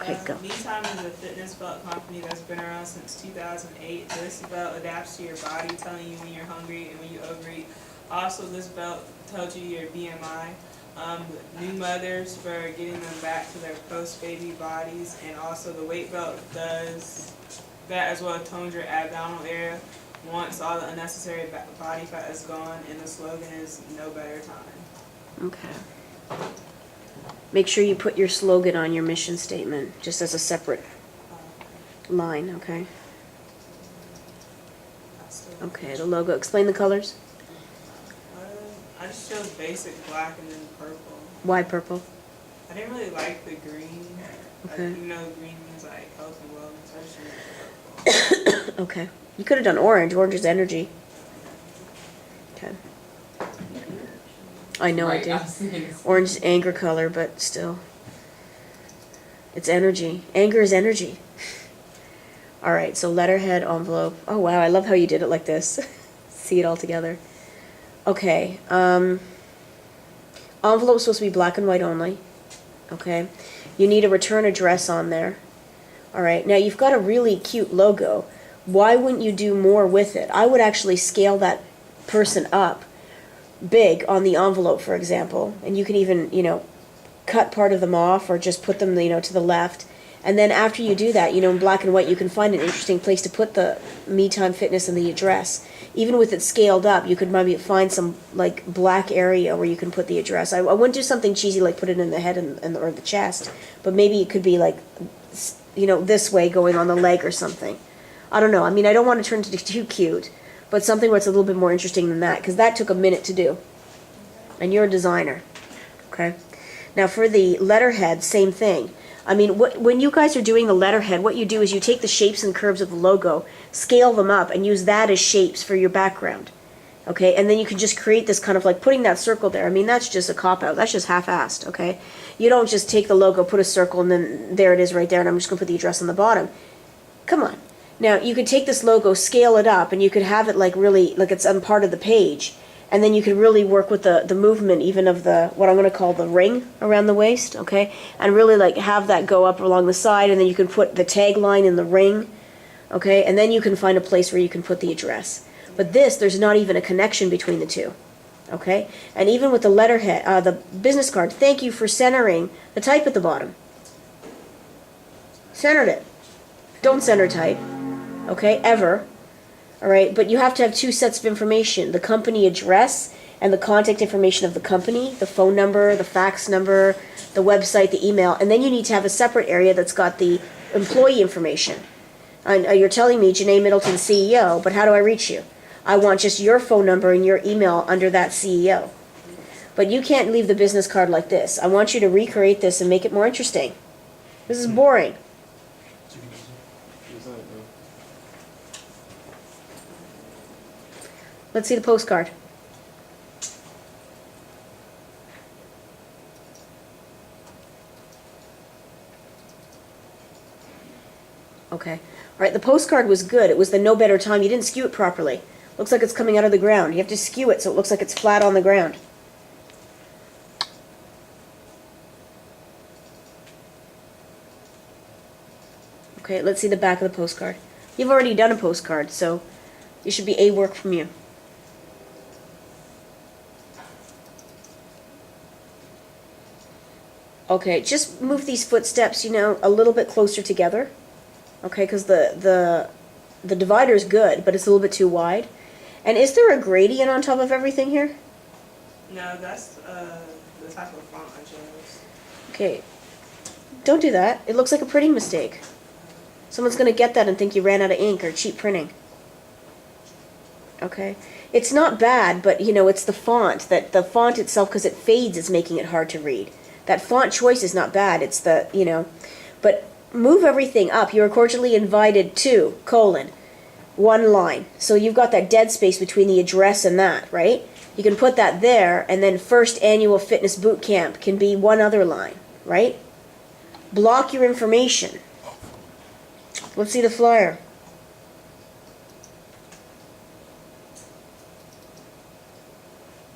Okay, go. Me Time is a fitness belt company that's been around since 2008. This belt adapts to your body, telling you when you're hungry and when you overeat. Also, this belt tells you your BMI. New mothers for getting them back to their post-baby bodies, and also the weight belt does that as well. Tones your abdominal area once all the unnecessary body fat is gone, and the slogan is "No better time." Okay. Make sure you put your slogan on your mission statement, just as a separate line, okay? Okay, the logo. Explain the colors. I just chose basic black and then purple. Why purple? I didn't really like the green. Okay. You know, green means like health and wellness. I just chose purple. Okay. You could have done orange. Orange is energy. Okay. I know I did. Orange is anger color, but still. It's energy. Anger is energy. All right, so letterhead, envelope. Oh, wow, I love how you did it like this. See it all together. Okay. Envelope's supposed to be black and white only. Okay. You need a return address on there. All right. Now, you've got a really cute logo. Why wouldn't you do more with it? I would actually scale that person up big on the envelope, for example, and you can even, cut part of them off or just put them, to the left. And then after you do that, in black and white, you can find an interesting place to put the Me Time Fitness and the address. Even with it scaled up, you could maybe find some, like, black area where you can put the address. I wouldn't do something cheesy like put it in the head or the chest, but maybe it could be, like, this way going on the leg or something. I don't know. I mean, I don't want to turn it too cute, but something where it's a little bit more interesting than that, because that took a minute to do. And you're a designer. Okay? Now, for the letterhead, same thing. I mean, when you guys are doing the letterhead, what you do is you take the shapes and curves of the logo, scale them up, and use that as shapes for your background. Okay? And then you can just create this kind of like putting that circle there. I mean, that's just a cop-out. That's just half-assed, okay? You don't just take the logo, put a circle, and then there it is right there, and I'm just going to put the address on the bottom. Come on. Now, you could take this logo, scale it up, and you could have it like really, like it's on part of the page. And then you could really work with the movement even of the, what I'm going to call the ring around the waist, okay? And really like have that go up along the side, and then you can put the tagline in the ring, okay? And then you can find a place where you can put the address. But this, there's not even a connection between the two, okay? And even with the letterhead, the business card, thank you for centering the type at the bottom. Centered it. Don't center type, okay, ever. All right, but you have to have two sets of information, the company address and the contact information of the company, the phone number, the fax number, the website, the email, and then you need to have a separate area that's got the employee information. And you're telling me Janay Middleton, CEO, but how do I reach you? I want just your phone number and your email under that CEO. But you can't leave the business card like this. I want you to recreate this and make it more interesting. This is boring. Let's see the postcard. Okay. All right, the postcard was good. It was the no better time. You didn't skew it properly. Looks like it's coming out of the ground. You have to skew it so it looks like it's flat on the ground. Okay, let's see the back of the postcard. You've already done a postcard, so it should be A work from you. Okay, just move these footsteps, a little bit closer together. Okay, because the divider is good, but it's a little bit too wide. And is there a gradient on top of everything here? No, that's the type of font I chose. Okay, don't do that. It looks like a printing mistake. Someone's going to get that and think you ran out of ink or cheap printing. Okay, it's not bad, but it's the font. That the font itself, because it fades, is making it hard to read. That font choice is not bad. It's the, but move everything up. You are cordially invited to, one line. So you've got that dead space between the address and that, right? You can put that there, and then first annual fitness boot camp can be one other line, right? Block your information. Let's see the flyer.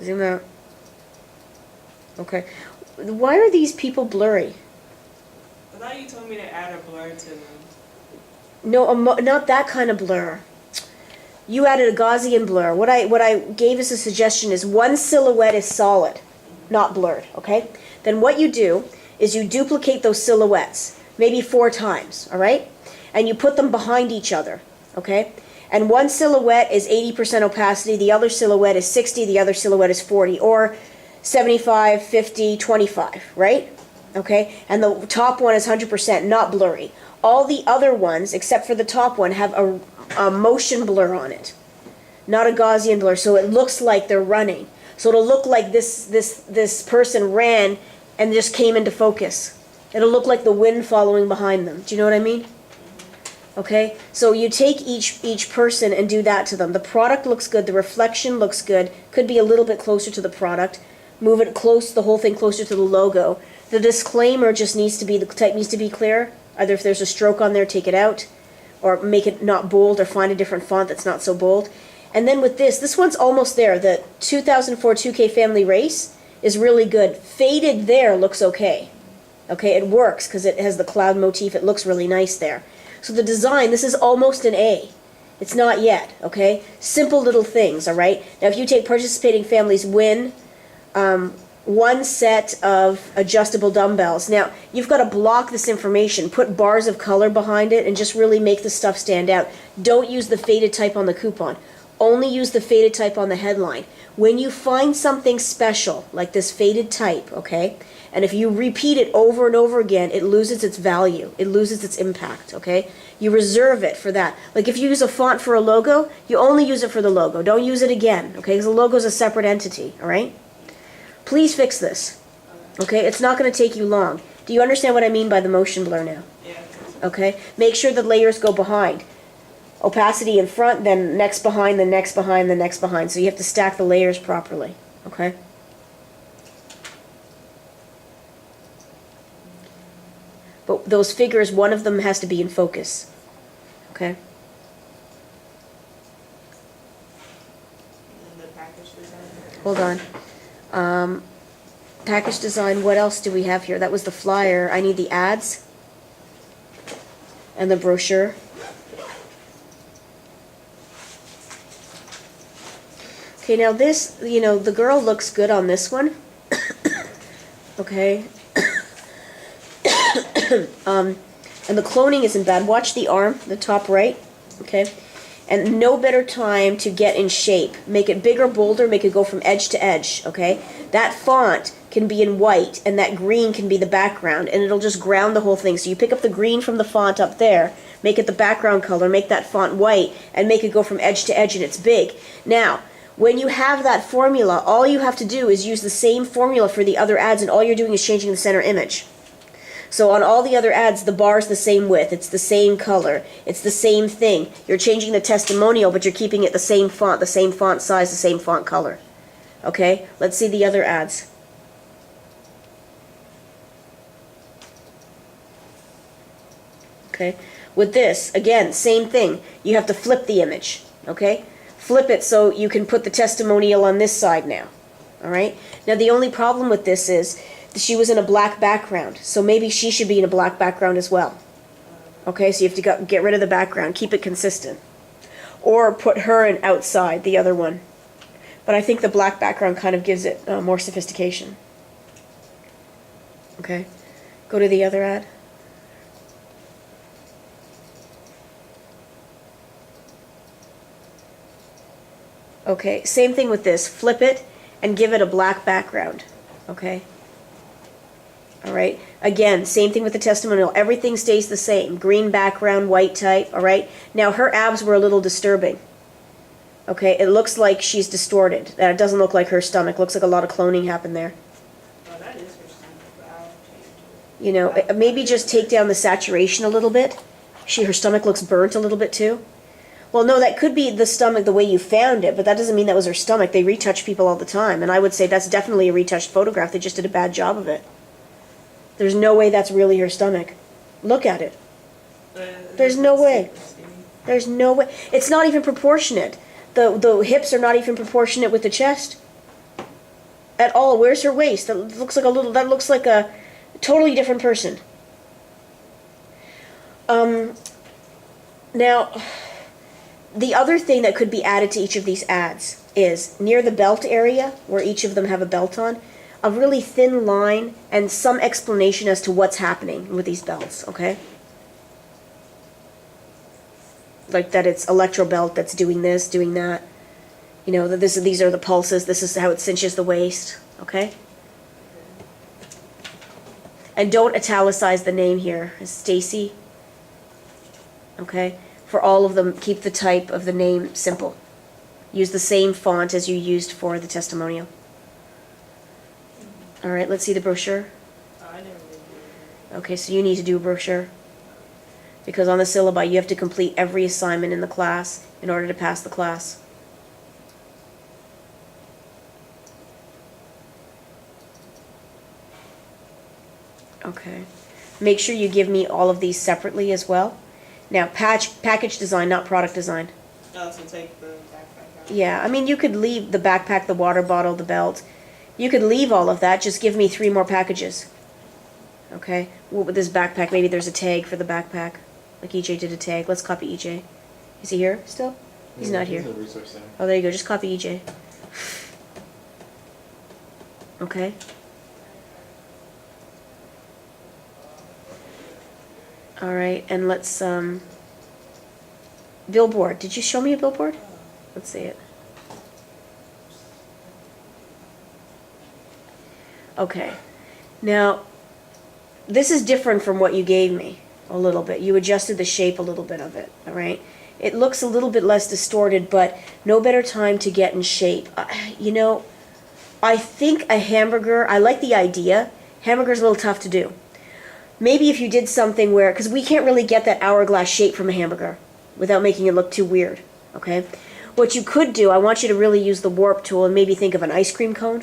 Zoom out. Okay. Why are these people blurry? I thought you told me to add a blur to them. No, not that kind of blur. You added a Gaussian blur. What I gave as a suggestion is one silhouette is solid, not blurred, okay? Then what you do is you duplicate those silhouettes, maybe 4 times, all right? And you put them behind each other, okay? And one silhouette is 80% opacity, the other silhouette is 60, the other silhouette is 40, or 75, 50, 25, right? Okay? And the top one is 100% not blurry. All the other ones, except for the top one, have a motion blur on it, not a Gaussian blur, so it looks like they're running. So it'll look like this person ran and just came into focus. It'll look like the wind following behind them. Do you know what I mean? Okay, so you take each person and do that to them. The product looks good, the reflection looks good, could be a little bit closer to the product. Move it close, the whole thing closer to the logo. The disclaimer just needs to be, the type needs to be clear. Either if there's a stroke on there, take it out, or make it not bold, or find a different font that's not so bold. And then with this one's almost there. The 2004 2K Family Race is really good. Faded there looks okay. Okay, it works because it has the cloud motif. It looks really nice there. So the design, this is almost an A. It's not yet, okay? Simple little things, all right? Now, if you take participating families win one set of adjustable dumbbells. Now, you've got to block this information, put bars of color behind it, and just really make the stuff stand out. Don't use the faded type on the coupon. Only use the faded type on the headline. When you find something special, like this faded type, okay? And if you repeat it over and over again, it loses its value. It loses its impact, okay? You reserve it for that. Like if you use a font for a logo, you only use it for the logo. Don't use it again, okay? Because the logo is a separate entity, all right? Please fix this, okay? It's not going to take you long. Do you understand what I mean by the motion blur now? Yeah. Okay? Make sure the layers go behind. Opacity in front, then next behind, then next behind, then next behind. So you have to stack the layers properly, okay? But those figures, one of them has to be in focus, okay? And the package design. Hold on. Package design, what else do we have here? That was the flyer. I need the ads and the brochure. Okay, now this, the girl looks good on this one. Okay. And the cloning isn't bad. Watch the arm, the top right. Okay. And no better time to get in shape. Make it bigger, bolder, make it go from edge to edge, okay? That font can be in white, and that green can be the background, and it'll just ground the whole thing. So you pick up the green from the font up there, make it the background color, make that font white, and make it go from edge to edge, and it's big. Now, when you have that formula, all you have to do is use the same formula for the other ads, and all you're doing is changing the center image. So on all the other ads, the bar is the same width, it's the same color, it's the same thing. You're changing the testimonial, but you're keeping it the same font size, the same font color. Okay, let's see the other ads. Okay, with this, again, same thing. You have to flip the image, okay? Flip it so you can put the testimonial on this side now. All right? Now the only problem with this is she was in a black background, so maybe she should be in a black background as well. Okay, so you have to get rid of the background, keep it consistent. Or put her in outside, the other one. But I think the black background kind of gives it more sophistication. Okay, go to the other ad. Okay, same thing with this. Flip it and give it a black background. Okay? All right? Again, same thing with the testimonial. Everything stays the same. Green background, white type. All right? Now, her abs were a little disturbing. Okay? It looks like she's distorted. It doesn't look like her stomach. It looks like a lot of cloning happened there. Well, that is her stomach, but I'll change it. Maybe just take down the saturation a little bit. Her stomach looks burnt a little bit too. Well, no, that could be the stomach the way you found it, but that doesn't mean that was her stomach. They retouch people all the time, and I would say that's definitely a retouched photograph. They just did a bad job of it. There's no way that's really her stomach. Look at it. There's no way. There's no way. It's not even proportionate. The hips are not even proportionate with the chest at all. Where's her waist? That looks like a totally different person. Now, the other thing that could be added to each of these ads is near the belt area, where each of them have a belt on, a really thin line and some explanation as to what's happening with these belts, okay? Like that it's electro belt that's doing this, doing that. You know, that these are the pulses, this is how it cinches the waist, okay? And don't italicize the name here, it's Stacy. Okay? For all of them, keep the type of the name simple. Use the same font as you used for the testimonial. All right, let's see the brochure. I never really do Okay, so you need to do a brochure. Because on the syllabi, you have to complete every assignment in the class in order to pass the class. Okay. Make sure you give me all of these separately as well. Now, package design, not product design. Oh, so take the backpack out. Yeah, I mean, you could leave the backpack, the water bottle, the belt. You could leave all of that, just give me 3 more packages. Okay? What with this backpack, maybe there's a tag for the backpack. Like EJ did a tag. Let's copy EJ. Is he here still? He's not here. He's at the resource center. Oh, there you go. Just copy EJ. Okay? All right, and let's, billboard. Did you show me a billboard? Let's see it. Okay. Now, this is different from what you gave me a little bit. You adjusted the shape a little bit of it, all right? It looks a little bit less distorted, but no better time to get in shape. You know, I think a hamburger, I like the idea. Hamburger's a little tough to do. Maybe if you did something where, because we can't really get that hourglass shape from a hamburger without making it look too weird, okay? What you could do, I want you to really use the warp tool and maybe think of an ice cream cone,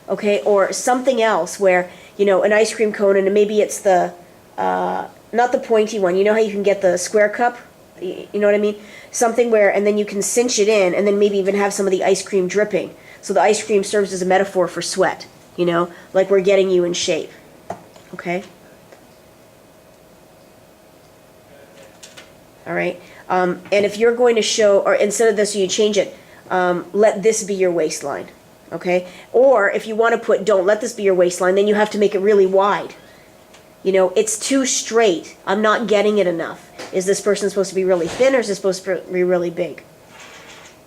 okay? Or something else where, you know, an ice cream cone and maybe it's the, not the pointy one. You know how you can get the square cup? You know what I mean? Something where, and then you can cinch it in and then maybe even have some of the ice cream dripping. So the ice cream serves as a metaphor for sweat, you know? Like we're getting you in shape, okay? All right, and if you're going to show, or instead of this, you change it, let this be your waistline, okay? Or if you want to put, don't let this be your waistline, then you have to make it really wide. You know, it's too straight. I'm not getting it enough. Is this person supposed to be really thin, or is this supposed to be really big?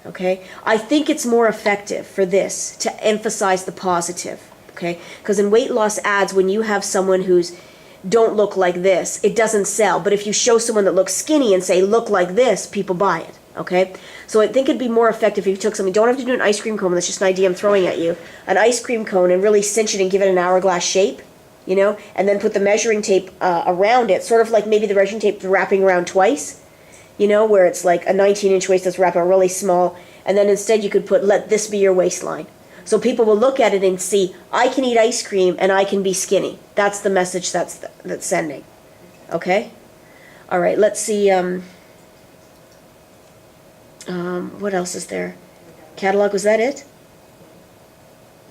Okay? I think it's more effective for this to emphasize the positive, okay? Because in weight loss ads, when you have someone who's don't look like this, it doesn't sell. But if you show someone that looks skinny and say, look like this, people buy it, okay? So I think it'd be more effective if you took something, don't have to do an ice cream cone, that's just an idea I'm throwing at you, an ice cream cone and really cinch it and give it an hourglass shape, you know, and then put the measuring tape around it, sort of like maybe the measuring tape wrapping around twice, you know, where it's like a 19-inch waist that's wrapped around really small, and then instead you could put, let this be your waistline. So people will look at it and see, I can eat ice cream and I can be skinny. That's the message that's sending. Okay? All right, let's see. What else is there? Catalog, was that it?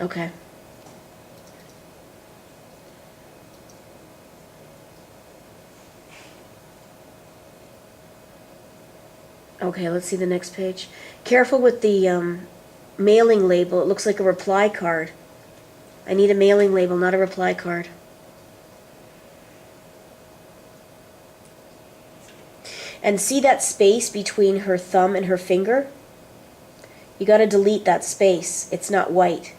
Okay. Okay, let's see the next page. Careful with the mailing label. It looks like a reply card. I need a mailing label, not a reply card. And see that space between her thumb and her finger? You got to delete that space. It's not white.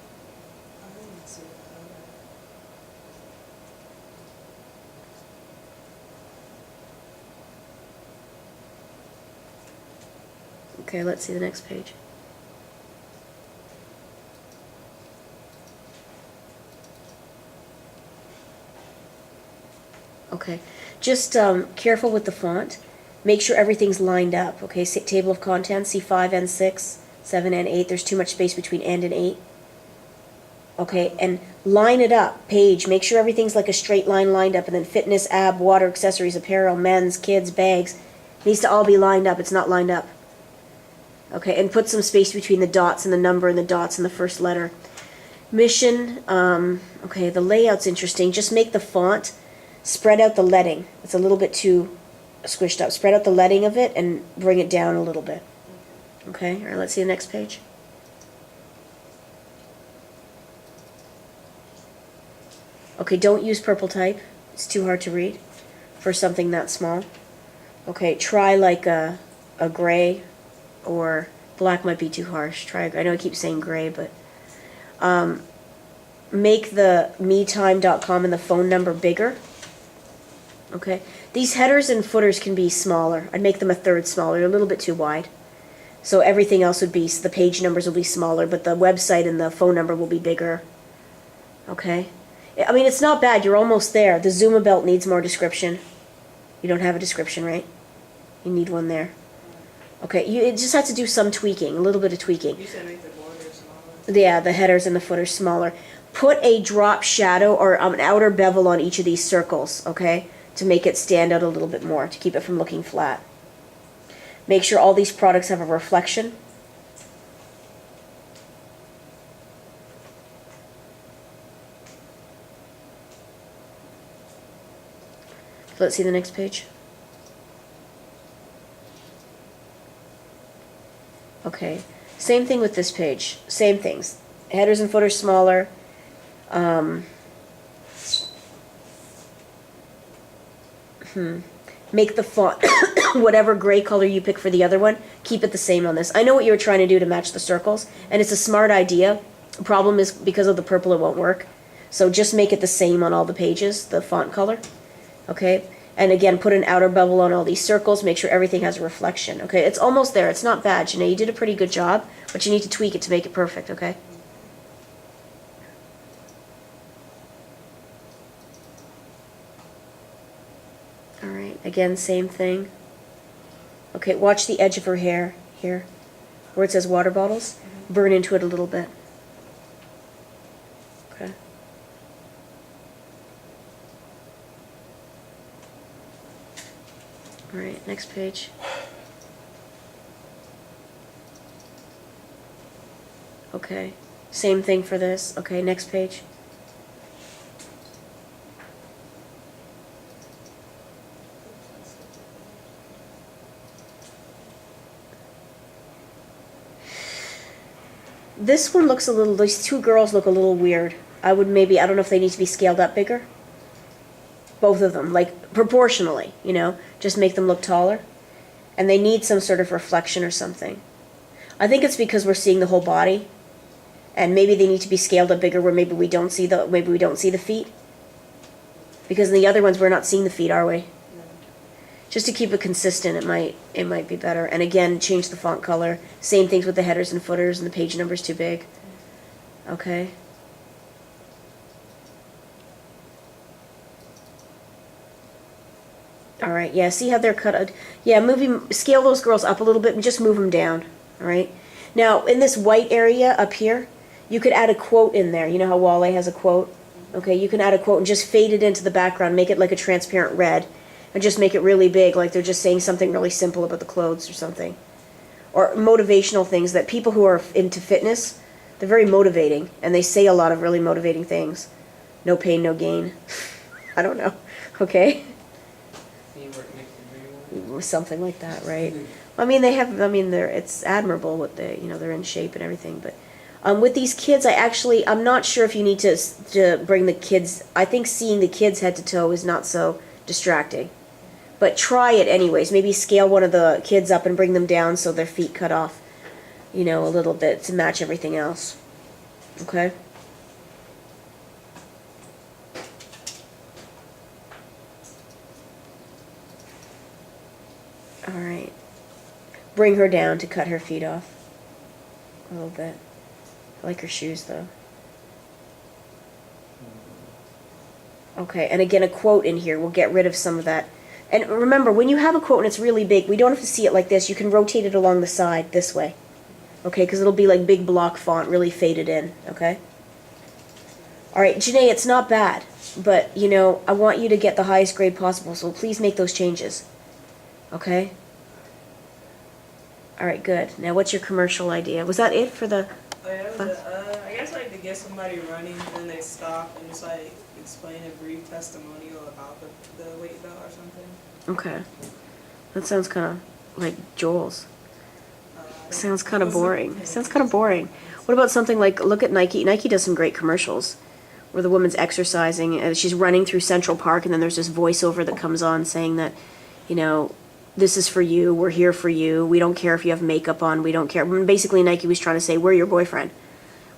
Okay, let's see the next page. Okay, just careful with the font. Make sure everything's lined up. Okay, table of contents, see 5 and 6, 7 and 8. There's too much space between and 8. Okay, and line it up, page. Make sure everything's like a straight line lined up, and then fitness, ab, water, accessories, apparel, men's, kids, bags. It needs to all be lined up. It's not lined up. Okay, and put some space between the dots and the number and the dots and the first letter. Mission, okay, the layout's interesting. Just make the font, spread out the leading. It's a little bit too squished up. Spread out the leading of it and bring it down a little bit. Okay, all right, let's see the next page. Okay, don't use purple type. It's too hard to read for something that small. Okay, try like a gray, or black might be too harsh. Try, I know I keep saying gray, but make the metime.com and the phone number bigger. Okay, these headers and footers can be smaller. I'd make them a third smaller, a little bit too wide. So everything else would be, the page numbers will be smaller, but the website and the phone number will be bigger. Okay? I mean, it's not bad. You're almost there. The Zuma belt needs more description. You don't have a description, right? You need one there. Okay, you it just has to do some tweaking, a little bit of tweaking. You said make the borders smaller. Yeah, the headers and the footers smaller. Put a drop shadow or an outer bevel on each of these circles, okay? To make it stand out a little bit more, to keep it from looking flat. Make sure all these products have a reflection. Let's see the next page. Okay, same thing with this page. Same things. Headers and footers smaller. Make the font whatever gray color you pick for the other one, keep it the same on this. I know what you were trying to do to match the circles, and it's a smart idea. The problem is because of the purple it won't work. So just make it the same on all the pages, the font color. Okay? And again, put an outer bevel on all these circles, make sure everything has a reflection. Okay? It's almost there. It's not bad, Janay. You did a pretty good job, but you need to tweak it to make it perfect, okay? Alright, again, same thing. Okay, watch the edge of her hair here, where it says water bottles. Burn into it a little bit. Okay. Alright, next page. Okay, same thing for this. Okay, next page. This one looks a little, these two girls look a little weird. I would maybe, I don't know if they need to be scaled up bigger. Both of them, like proportionally, you know, just make them look taller. And they need some sort of reflection or something. I think it's because we're seeing the whole body. And maybe they need to be scaled up bigger where maybe we don't see the feet. Because in the other ones we're not seeing the feet, are we? Just to keep it consistent, it might be better. And again, change the font color. Same things with the headers and footers, and the page number's too big. Okay. All right. Yeah. See how they're cut? Yeah. Scale those girls up a little bit and just move them down. All right. Now, in this white area up here, you could add a quote in there. You know how Wale has a quote? Okay. You can add a quote and just fade it into the background. Make it like a transparent red. And just make it really big, like they're just saying something really simple about the clothes or something. Or motivational things that people who are into fitness, they're very motivating, and they say a lot of really motivating things. No pain, no gain. I don't know. Okay? Something like that, right? I mean, it's admirable what they're in shape and everything, but with these kids, I'm not sure if you need to bring the kids. I think seeing the kids head to toe is not so distracting. But try it anyways. Maybe scale one of the kids up and bring them down so their feet cut off, a little bit to match everything else. Okay? All right. Bring her down to cut her feet off a little bit. I like her shoes, though. Okay, and again, a quote in here will get rid of some of that. And remember, when you have a quote and it's really big, we don't have to see it like this. You can rotate it along the side this way. Okay, because it'll be like big block font, really faded in. Okay? All right, Janay, it's not bad. But, I want you to get the highest grade possible, so please make those changes. Okay? All right, good. Now, what's your commercial idea? Was that it for the... Oh, yeah, I guess to get somebody running, then they stop and just explain a brief testimonial about the weight belt or something. Okay. That sounds kind of like Joel's. Sounds kind of boring. Sounds kind of boring. What about something like, look at Nike. Nike does some great commercials where the woman's exercising and she's running through Central Park, and then there's this voiceover that comes on saying that, you know, this is for you, we're here for you, we don't care if you have makeup on, we don't care. Basically, Nike was trying to say, we're your boyfriend.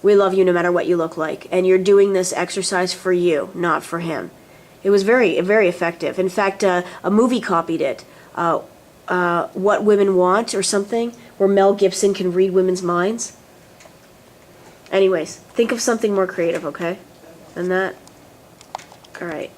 We love you no matter what you look like, and you're doing this exercise for you, not for him. It was very, very effective. In fact, a movie copied it, What Women Want or something, where Mel Gibson can read women's minds. Anyways, think of something more creative, okay? And that, all right.